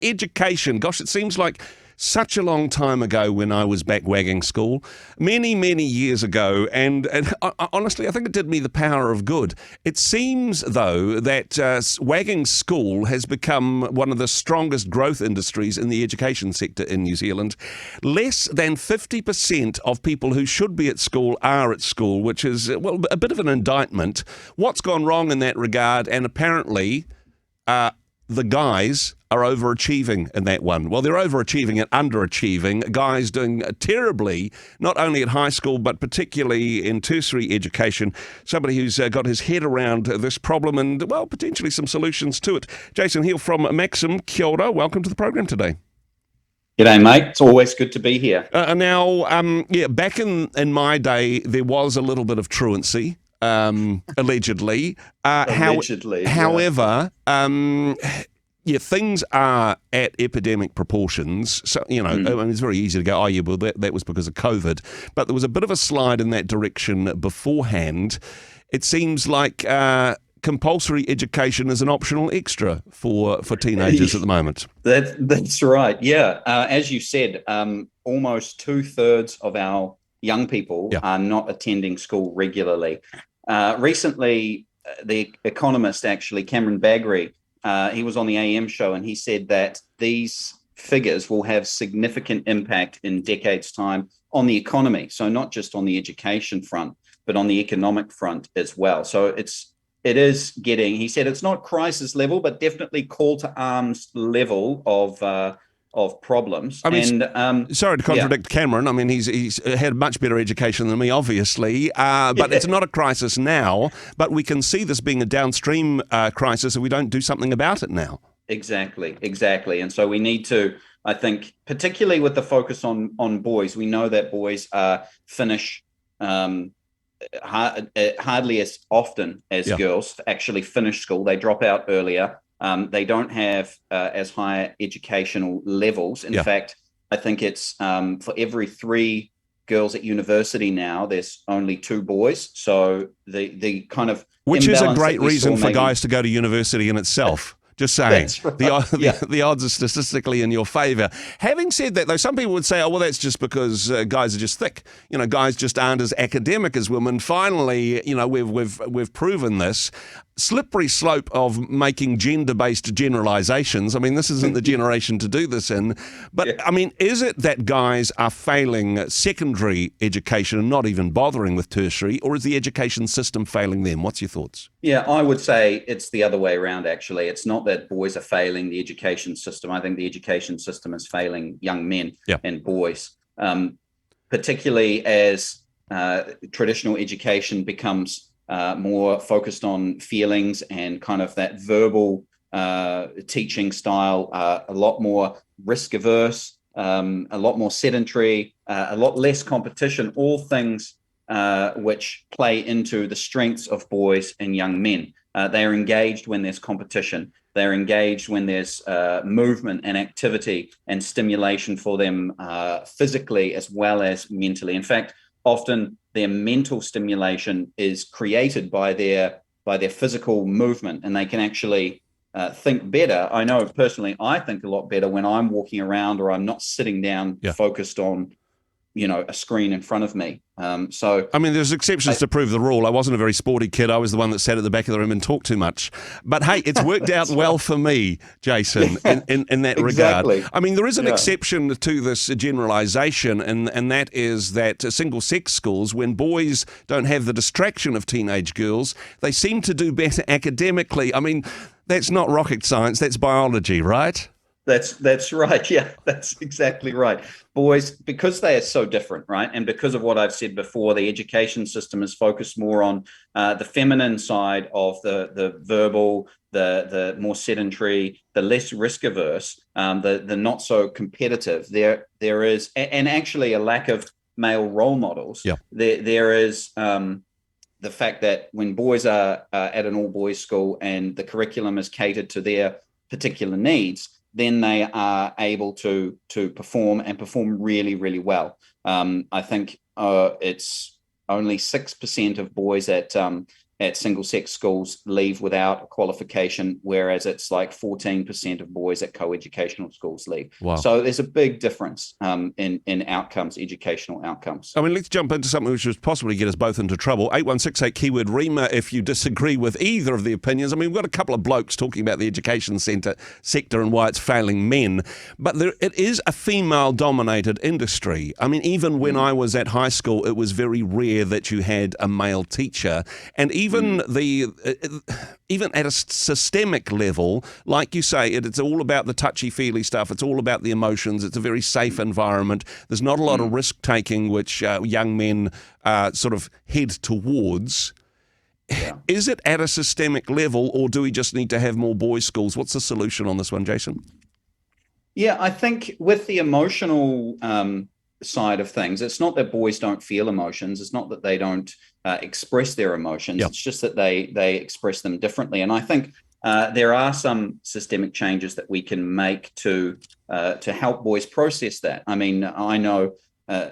education. Gosh, it seems like such a long time ago when I was back Wagging school, many, many years ago, and honestly, I think it did me the power of good. It seems, though, that Wagging school has become one of the strongest growth industries in the education sector in New Zealand. Less than 50% of people who should be at school are at school, which is, well, a bit of an indictment. What's gone wrong in that regard? And apparently, the guys are overachieving in that one. Well, they're overachieving and underachieving. Guys doing terribly, not only at high school, but particularly in tertiary education. Somebody who's got his head around this problem and, well, potentially some solutions to it. Jason Heale from Maxim, kia ora. Welcome to the program today. G'day, mate. It's always good to be here. Back in my day, there was a little bit of truancy. Allegedly. However, things are at epidemic proportions. So, I mean, it's very easy to go, that was because of COVID. But there was a bit of a slide in that direction beforehand. It seems like compulsory education is an optional extra for teenagers at the moment. That's right, yeah. As you said, almost 2/3 of our young people are not attending school regularly. Recently, the economist, actually, Cameron Bagri, he was on the AM show, and he said that these figures will have significant impact in decades' time on the economy. So not just on the education front, but on the economic front as well. So it is getting, he said it's not crisis level, but definitely call to arms level of problems. I mean, sorry to contradict Cameron. I mean, he's had much better education than me, obviously, but it's not a crisis now. But we can see this being a downstream crisis if we don't do something about it now. Exactly. And so we need to, I think, particularly with the focus on boys, we know that boys finish hardly as often as girls actually finish school. They drop out earlier. They don't have as high educational levels. In fact, I think it's for every 3 girls at university now, there's only 2 boys. So the kind of which is a great reason for guys to go to university in itself. Just saying, right. The odds are statistically in your favour. Having said that, though, some people would say, oh, well, that's just because guys are just thick. Guys just aren't as academic as women. Finally, we've proven this. Slippery slope of making gender-based generalizations. I mean, this isn't the generation to do this in. But, I mean, is it that guys are failing secondary education and not even bothering with tertiary, or is the education system failing them? What's your thoughts? Yeah, I would say it's the other way around, actually. It's not that boys are failing the education system. I think the education system is failing young men and boys, particularly as traditional education becomes more focused on feelings and kind of that verbal teaching style, a lot more risk averse, a lot more sedentary, a lot less competition, all things which play into the strengths of boys and young men. They are engaged when there's competition. They're engaged when there's movement and activity and stimulation for them physically as well as mentally. In fact, often their mental stimulation is created by their physical movement, and they can actually think better. I know personally, I think a lot better when I'm walking around or I'm not sitting down focused on a screen in front of me. So I mean, there's exceptions to prove the rule. I wasn't a very sporty kid. I was the one that sat at the back of the room and talked too much. But hey, it's worked out well for me, Jason, in that regard. I mean, there is an exception to this generalization, and that is that single-sex schools, when boys don't have the distraction of teenage girls, they seem to do better academically. I mean, that's not rocket science. That's biology, right? That's right. Yeah, that's exactly right. Boys, because they are so different, right? And because of what I've said before, the education system is focused more on the feminine side of the verbal, the more sedentary, the less risk averse, the not so competitive. There is, and actually a lack of male role models. Yeah. There is the fact that when boys are at an all boys school and the curriculum is catered to their particular needs, then they are able to perform really, really well. I think it's only 6% of boys at at single-sex schools leave without a qualification, whereas it's like 14% of boys at co-educational schools leave. Wow. So there's a big difference in outcomes, educational outcomes. I mean, let's jump into something which would possibly get us both into trouble. 8168 keyword Rhema if you disagree with either of the opinions. I mean, we've got a couple of blokes talking about the education sector and why it's failing men, but it is a female-dominated industry. I mean, even when I was at high school, it was very rare that you had a male teacher, and even at a systemic level, like you say, it's all about the touchy-feely stuff. It's all about the emotions. It's a very safe environment. There's not a lot of risk-taking, which young men sort of head towards. Yeah. Is it at a systemic level, or do we just need to have more boys' schools? What's the solution on this one, Jason? Yeah, I think with the emotional side of things, it's not that boys don't feel emotions. It's not that they don't express their emotions. Yep. It's just that they express them differently. And I think there are some systemic changes that we can make to help boys process that. I mean, I know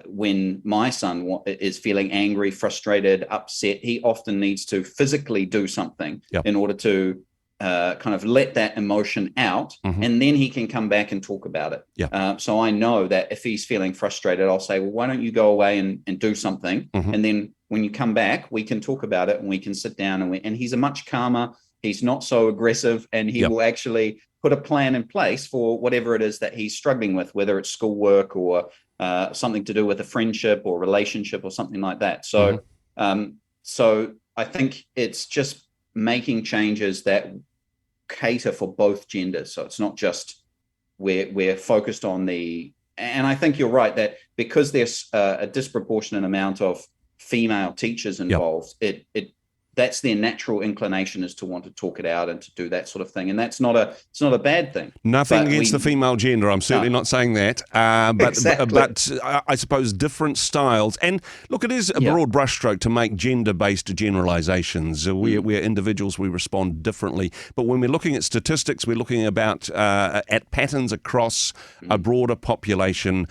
when my son is feeling angry, frustrated, upset, he often needs to physically do something in order to kind of let that emotion out, and then he can come back and talk about it. So I know that if he's feeling frustrated, I'll say, well, why don't you go away and do something? And then when you come back, we can talk about it and we can sit down and he's a much calmer, he's not so aggressive, and he will actually put a plan in place for whatever it is that he's struggling with, whether it's schoolwork or something to do with a friendship or relationship or something like that. So, so I think it's just making changes that cater for both genders. So it's not just we're focused on and I think you're right that because there's a disproportionate amount of female teachers involved, that's their natural inclination, is to want to talk it out and to do that sort of thing. And it's not a bad thing. Nothing against the female gender. I'm certainly not saying that. But, exactly. but I suppose different styles. And look, it is a broad brushstroke to make gender-based generalizations. We're individuals, we respond differently. But when we're looking at statistics, we're looking about at patterns across a broader population.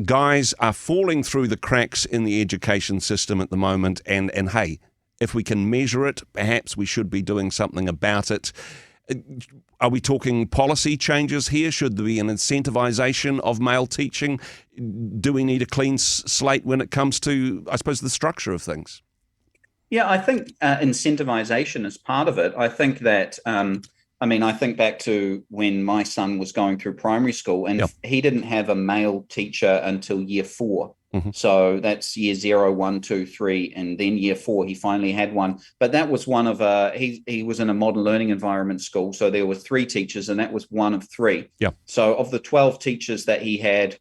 Guys are falling through the cracks in the education system at the moment. And hey, if we can measure it, perhaps we should be doing something about it. Are we talking policy changes here? Should there be an incentivization of male teaching? Do we need a clean slate when it comes to, I suppose, the structure of things? Yeah, I think incentivization is part of it. I think that, I think back to when my son was going through primary school, and he didn't have a male teacher until year 4. So that's year 0, 1, 2, 3, and then year 4 he finally had one. But that was one of he was in a modern learning environment school, so there were 3 teachers, and that was one of 3. So of the 12 teachers that he had,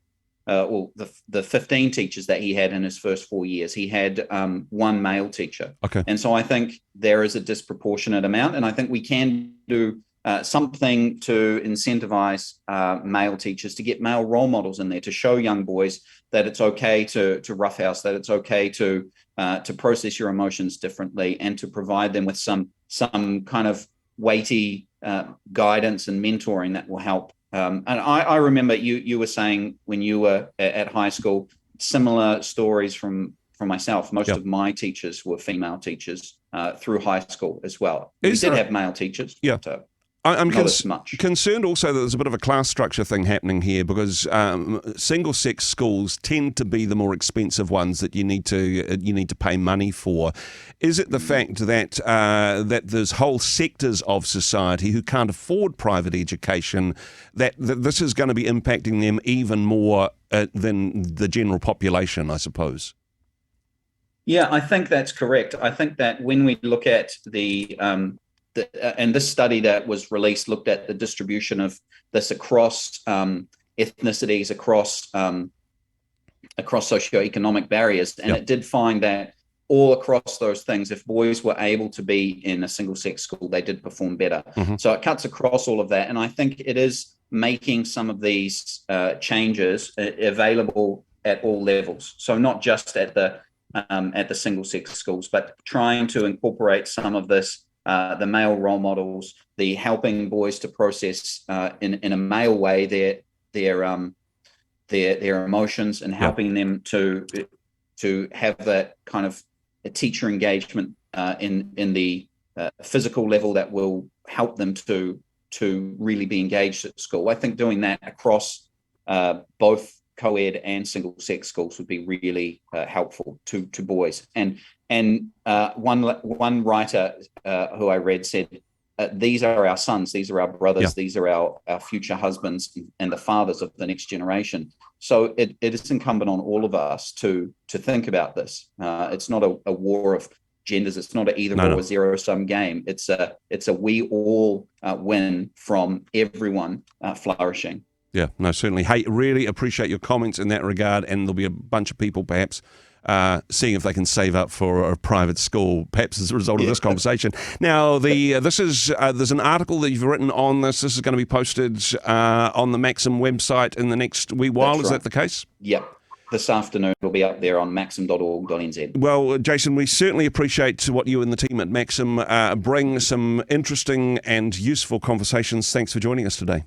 the 15 teachers that he had in his first 4 years, he had one male teacher. And so I think there is a disproportionate amount, and I think we can do something to incentivize male teachers, to get male role models in there, to show young boys that it's okay to roughhouse, that it's okay to process your emotions differently, and to provide them with some kind of weighty guidance and mentoring that will help. And I remember you were saying when you were at high school, similar stories from myself. Most of my teachers were female teachers through high school as well. We did have male teachers. So I'm concerned also that there's a bit of a class structure thing happening here, because single-sex schools tend to be the more expensive ones that you need to pay money for. Is it the fact that that there's whole sectors of society who can't afford private education, that this is going to be impacting them even more than the general population, I suppose? Yeah, I think that's correct. I think that when we look at and this study that was released looked at the distribution of this across ethnicities, across socioeconomic barriers, and it did find that all across those things, if boys were able to be in a single-sex school, they did perform better. So it cuts across all of that, and I think it is making some of these changes available at all levels. So not just at the single-sex schools, but trying to incorporate some of this. The male role models, the helping boys to process in a male way their emotions, and helping them to have that kind of a teacher engagement in the physical level that will help them to really be engaged at school. I think doing that across both co-ed and single-sex schools would be really helpful to boys. And one writer who I read said, these are our sons, these are our brothers, these are our future husbands and the fathers of the next generation. So it is incumbent on all of us to think about this. It's not a war of genders. It's not an either or zero-sum game. It's a we all win from everyone flourishing. Yeah, no, certainly. Hey, really appreciate your comments in that regard, and there'll be a bunch of people perhaps seeing if they can save up for a private school, perhaps as a result of this conversation. Now, there's an article that you've written on this. This is going to be posted on the Maxim website in the next wee while. That's right. Is that the case? Yep. This afternoon it'll be up there on maxim.org.nz. Well, Jason, we certainly appreciate what you and the team at Maxim bring, some interesting and useful conversations. Thanks for joining us today.